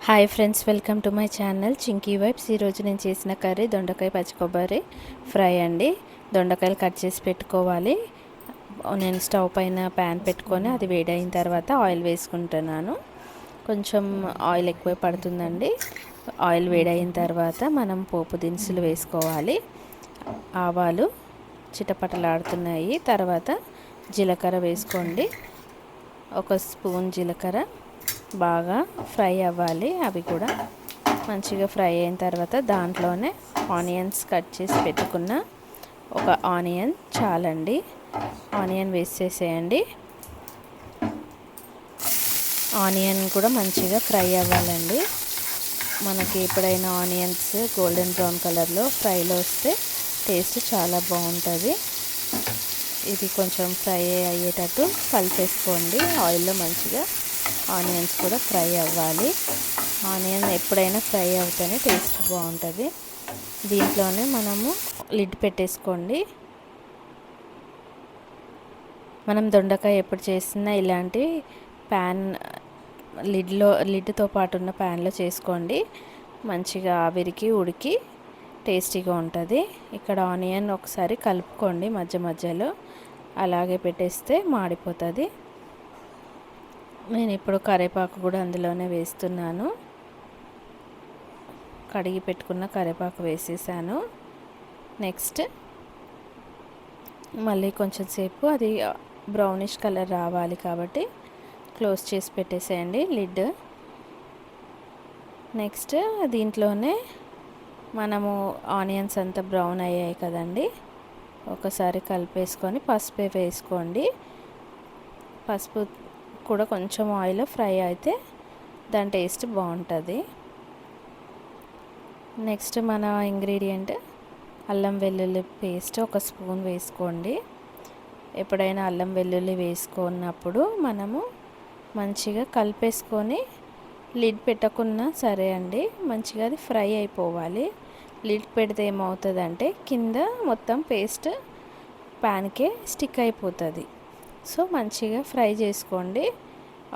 Hi friends, welcome to my channel Chinki vibes. ఈరోజు నేను చేసిన కర్రీ దొండకాయ పచ్చి కొబ్బరి ఫ్రై అండి. దొండకాయలు కట్ చేసి పెట్టుకోవాలి. నేను స్టవ్ పైన ప్యాన్ పెట్టుకొని అది వేడైన తర్వాత ఆయిల్ వేసుకుంటున్నాను. కొంచెం ఆయిల్ ఎక్కువ పడుతుందండి. ఆయిల్ వేడైన తర్వాత మనం పోపు దినుసులు వేసుకోవాలి. ఆవాలు చిటపటలాడుతున్నాయి. తర్వాత జీలకర్ర వేసుకోండి. ఒక స్పూన్ జీలకర్ర బాగా ఫ్రై అవ్వాలి. అవి కూడా మంచిగా ఫ్రై అయిన తర్వాత దాంట్లోనే ఆనియన్స్ కట్ చేసి పెట్టుకున్న ఒక ఆనియన్ చాలండి. ఆనియన్ వేసేసేయండి. ఆనియన్ కూడా మంచిగా ఫ్రై అవ్వాలండి. మనకి ఎప్పుడైనా ఆనియన్స్ గోల్డెన్ బ్రౌన్ కలర్లో ఫ్రైలో వస్తే టేస్ట్ చాలా బాగుంటుంది. ఇది కొంచెం ఫ్రై అయ్యేటట్టు కలిపేసుకోండి. ఆయిల్లో మంచిగా ఆనియన్స్ కూడా ఫ్రై అవ్వాలి. ఆనియన్ ఎప్పుడైనా ఫ్రై అవుతేనే టేస్ట్ బాగుంటుంది. దీంట్లోనే మనము లిడ్ పెట్టేసుకోండి. మనం దొండకాయ ఎప్పుడు చేసినా ఇలాంటి ప్యాన్ లిడ్తో పాటు ఉన్న ప్యాన్లో చేసుకోండి. మంచిగా ఆవిరికి ఉడికి టేస్టీగా ఉంటుంది. ఇక్కడ ఆనియన్ ఒకసారి కలుపుకోండి మధ్య మధ్యలో. అలాగే పెట్టేస్తే మాడిపోతుంది. నేను ఇప్పుడు కరివేపాకు కూడా అందులోనే వేస్తున్నాను. కడిగి పెట్టుకున్న కరివేపాకు వేసేసాను. నెక్స్ట్ మళ్ళీ కొంచెం సేపు అది బ్రౌనిష్ కలర్ రావాలి కాబట్టి క్లోజ్ చేసి పెట్టేసేయండి లిడ్. నెక్స్ట్ దీంట్లోనే మనము ఆనియన్స్ అంతా బ్రౌన్ అయ్యాయి కదండి, ఒకసారి కలిపేసుకొని పసుపు వేసుకోండి. పసుపు కూడా కొంచెం ఆయిల్ ఫ్రై అయితే దాని టేస్ట్ బాగుంటుంది. నెక్స్ట్ మన ఇంగ్రీడియంట్ అల్లం వెల్లుల్లి పేస్ట్ ఒక స్పూన్ వేసుకోండి. ఎప్పుడైనా అల్లం వెల్లుల్లి వేసుకున్నప్పుడు మనము మంచిగా కలిపేసుకొని లిడ్ పెట్టకున్నా సరే అండి, మంచిగా అది ఫ్రై అయిపోవాలి. లిడ్ పెడితే ఏమవుతుందంటే కింద మొత్తం పేస్ట్ ప్యాన్కే స్టిక్ అయిపోతుంది. సో మంచిగా ఫ్రై చేసుకోండి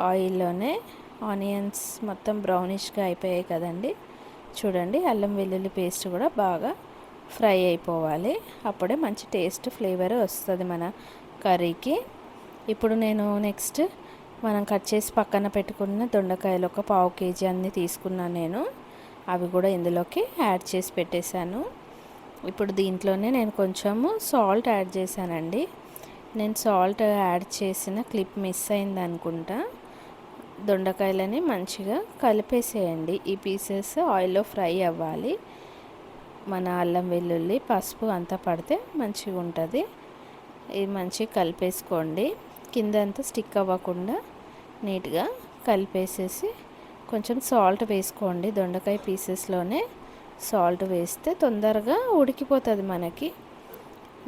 ఆయిల్లోనే. ఆనియన్స్ మొత్తం బ్రౌనిష్గా అయిపోయాయి కదండి. చూడండి, అల్లం వెల్లుల్లి పేస్ట్ కూడా బాగా ఫ్రై అయిపోవాలి. అప్పుడే మంచి టేస్ట్ ఫ్లేవర్ వస్తుంది మన కర్రీకి. ఇప్పుడు నేను నెక్స్ట్ మనం కట్ చేసి పక్కన పెట్టుకున్న దొండకాయలు ఒక 1/2 kg అన్నీ తీసుకున్నాను నేను. అవి కూడా ఇందులోకి యాడ్ చేసి పెట్టేశాను. ఇప్పుడు దీంట్లోనే నేను కొంచెము సాల్ట్ యాడ్ చేశానండి. నేను సాల్ట్ యాడ్ చేసిన క్లిప్ మిస్ అయింది అనుకుంటా. దొండకాయలని మంచిగా కలిపేసేయండి. ఈ పీసెస్ ఆయిల్లో ఫ్రై అవ్వాలి. మన అల్లం వెల్లుల్లి పసుపు అంతా పడితే మంచిగా ఉంటుంది. ఇది మంచిగా కలిపేసుకోండి. కింద అంతా స్టిక్ అవ్వకుండా నీట్గా కలిపేసేసి కొంచెం సాల్ట్ వేసుకోండి. దొండకాయ పీసెస్లోనే సాల్ట్ వేస్తే తొందరగా ఉడికిపోతుంది మనకి.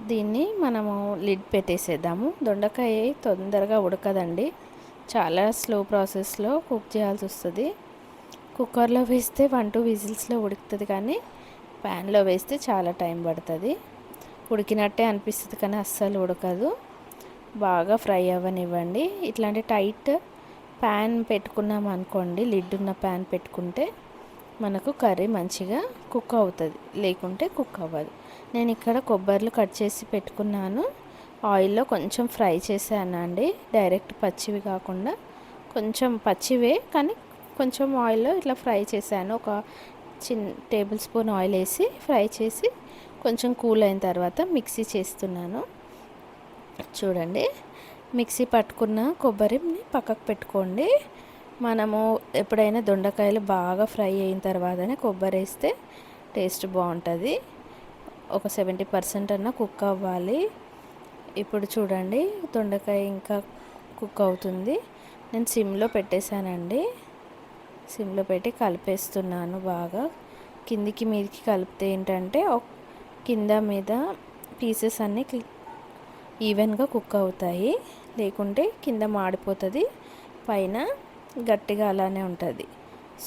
దీన్ని మనము లిడ్ పెట్టేసేద్దాము. దొండకాయ తొందరగా ఉడకదండి, చాలా స్లో ప్రాసెస్లో కుక్ చేయాల్సి వస్తుంది. కుక్కర్లో వేస్తే 1-2 విజిల్స్లో ఉడుకుతుంది, కానీ ప్యాన్లో వేస్తే చాలా టైం పడుతుంది. ఉడికినట్టే అనిపిస్తుంది కానీ అస్సలు ఉడకదు. బాగా ఫ్రై అవ్వనివ్వండి. ఇట్లాంటి టైట్ ప్యాన్ పెట్టుకున్నాం అనుకోండి, లిడ్ ఉన్న ప్యాన్ పెట్టుకుంటే మనకు కర్రీ మంచిగా కుక్ అవుతుంది, లేకుంటే కుక్ అవ్వదు. నేను ఇక్కడ కొబ్బరిలు కట్ చేసి పెట్టుకున్నాను. ఆయిల్లో కొంచెం ఫ్రై చేశానండి. డైరెక్ట్ పచ్చివి కాకుండా కొంచెం పచ్చివే కానీ కొంచెం ఆయిల్లో ఇట్లా ఫ్రై చేశాను. ఒక టేబుల్ స్పూన్ ఆయిల్ వేసి ఫ్రై చేసి కొంచెం కూల్ అయిన తర్వాత మిక్సీ చేస్తున్నాను. చూడండి, మిక్సీ పట్టుకున్న కొబ్బరిని పక్కకు పెట్టుకోండి. మనము ఎప్పుడైనా దొండకాయలు బాగా ఫ్రై అయిన తర్వాతనే కొబ్బరి వేస్తే టేస్ట్ బాగుంటుంది. ఒక 70% అన్న కుక్ అవ్వాలి. ఇప్పుడు చూడండి, దొండకాయ ఇంకా కుక్ అవుతుంది. నేను సిమ్లో పెట్టేశానండి. సిమ్లో పెట్టి కలిపేస్తున్నాను బాగా. కిందికి మీదికి కలిపితే ఏంటంటే కింద మీద పీసెస్ అన్నీ ఈవెన్గా కుక్ అవుతాయి. లేకుంటే కింద మాడిపోతుంది, పైన గట్టిగా అలానే ఉంటుంది.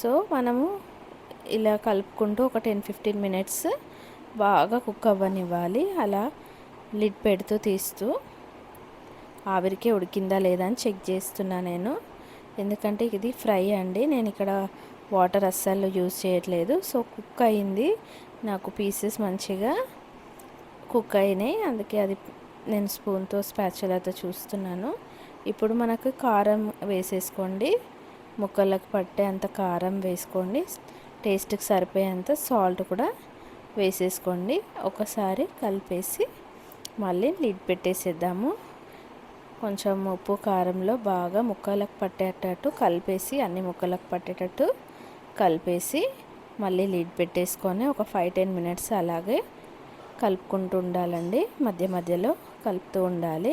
సో మనము ఇలా కలుపుకుంటూ ఒక 10-15 మినిట్స్ బాగా కుక్ అవ్వనివ్వాలి. అలా లిడ్ పెడుతూ తీస్తూ ఆవిరికే ఉడికిందా లేదా అని చెక్ చేస్తున్నా నేను. ఎందుకంటే ఇది ఫ్రై అండి. నేను ఇక్కడ వాటర్ అస్సలు యూజ్ చేయట్లేదు. సో కుక్ అయింది, నాకు పీసెస్ మంచిగా కుక్ అయినాయి. అందుకే అది నేను స్పూన్తో స్పాచులాతో చూస్తున్నాను. ఇప్పుడు మనకు కారం వేసేసుకోండి, ముక్కలకు పట్టే అంత కారం వేసుకోండి, టేస్ట్కి సరిపోయేంత సాల్ట్ కూడా వేసేసుకోండి. ఒకసారి కలిపేసి మళ్ళీ లిడ్ పెట్టేసేద్దాము. కొంచెం ఉప్పు కారంలో బాగా ముక్కలకు పట్టేటట్టు కలిపేసి, అన్ని ముక్కలకు పట్టేటట్టు కలిపేసి మళ్ళీ లిడ్ పెట్టేసుకొని ఒక 5-10 మినిట్స్ అలాగే కలుపుకుంటూ ఉండాలండి. మధ్య మధ్యలో కలుపుతూ ఉండాలి.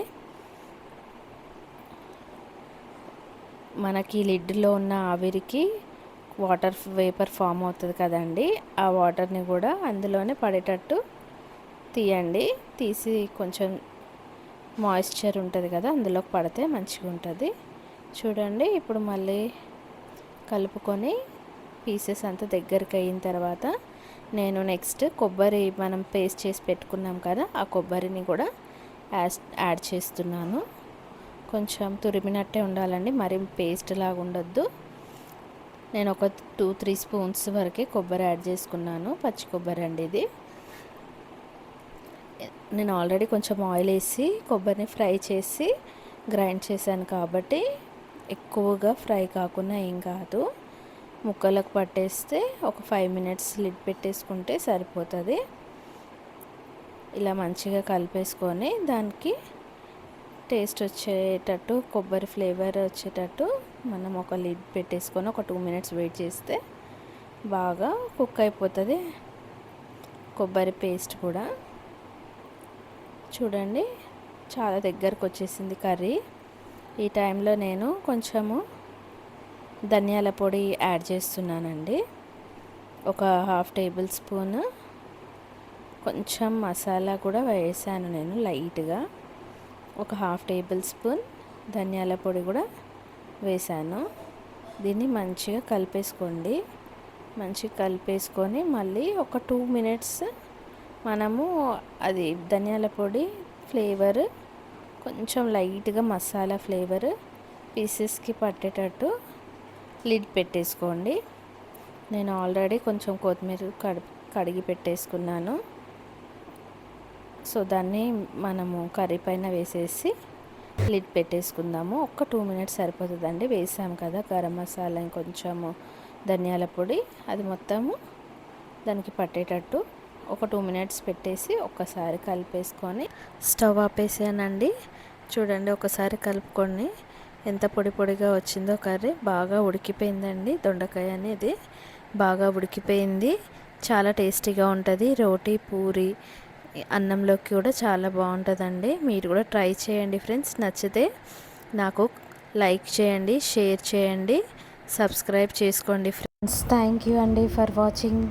మనకి లిడ్లో ఉన్న ఆవిరికి వాటర్ వేపర్ ఫామ్ అవుతుంది కదండి, ఆ వాటర్ని కూడా అందులోనే పడేటట్టు తీయండి. తీసి కొంచెం మాయిశ్చర్ ఉంటుంది కదా, అందులోకి పడితే మంచిగా ఉంటుంది. చూడండి, ఇప్పుడు మళ్ళీ కలుపుకొని పీసెస్ అంతా దగ్గరికి అయిన తర్వాత నేను నెక్స్ట్ కొబ్బరి మనం పేస్ట్ చేసి పెట్టుకున్నాం కదా, ఆ కొబ్బరిని కూడా యాడ్ చేస్తున్నాను. కొంచెం తురిమినట్టే ఉండాలండి, మరి పేస్ట్ లాగా ఉండొద్దు. నేను ఒక 2-3 స్పూన్స్ వరకే కొబ్బరి యాడ్ చేసుకున్నాను. పచ్చి కొబ్బరి అండి ఇది. నేను ఆల్రెడీ కొంచెం ఆయిల్ వేసి కొబ్బరిని ఫ్రై చేసి గ్రైండ్ చేశాను కాబట్టి ఎక్కువగా ఫ్రై కాకుండా ఏం కాదు. ముక్కలకు పట్టేస్తే ఒక 5 మినిట్స్ లిడ్ పెట్టేసుకుంటే సరిపోతుంది. ఇలా మంచిగా కలిపేసుకొని దానికి టేస్ట్ వచ్చేటట్టు, కొబ్బరి ఫ్లేవర్ వచ్చేటట్టు మనం ఒక లిడ్ పెట్టేసుకొని ఒక 2 మినిట్స్ వెయిట్ చేస్తే బాగా కుక్ అయిపోతుంది కొబ్బరి పేస్ట్ కూడా. చూడండి, చాలా దగ్గరకు వచ్చేసింది కర్రీ. ఈ టైంలో నేను కొంచెము ధనియాల పొడి యాడ్ చేస్తున్నానండి. ఒక 1/2 టేబుల్ స్పూన్. కొంచెం మసాలా కూడా వేసాను నేను లైట్గా. ఒక 1/2 టేబుల్ స్పూన్ ధనియాల పొడి కూడా వేసాను. దీన్ని మంచిగా కలిపేసుకోండి. మంచిగా కలిపేసుకొని మళ్ళీ ఒక 2 మినిట్స్ మనము అది ధనియాల పొడి ఫ్లేవర్, కొంచెం లైట్గా మసాలా ఫ్లేవర్ పీసెస్కి పట్టేటట్టు లిడ్ పెట్టేసుకోండి. నేను ఆల్రెడీ కొంచెం కొత్తిమీర కడిగి పెట్టేసుకున్నాను. సో దాన్ని మనము కర్రీ పైన వేసేసి లిడ్ పెట్టేసుకుందాము. ఒక 2 మినిట్స్ సరిపోతుందండి. వేసాము కదా గరం మసాలా, కొంచెము ధనియాల పొడి, అది మొత్తము దానికి పట్టేటట్టు ఒక 2 మినిట్స్ పెట్టేసి ఒక్కసారి కలిపేసుకొని స్టవ్ ఆపేసానండి. చూడండి, ఒకసారి కలుపుకొని ఎంత పొడి పొడిగా వచ్చిందో కర్రీ. బాగా ఉడికిపోయిందండి. దొండకాయ అనేది బాగా ఉడికిపోయింది. చాలా టేస్టీగా ఉంటుంది. రోటీ, పూరి, అన్నంలోకి కూడా చాలా బాగుంటుందండి. మీరు కూడా ట్రై చేయండి ఫ్రెండ్స్. నచ్చితే నాకు లైక్ చేయండి, షేర్ చేయండి, సబ్స్క్రైబ్ చేసుకోండి ఫ్రెండ్స్. థ్యాంక్ యూ అండి ఫర్ వాచింగ్.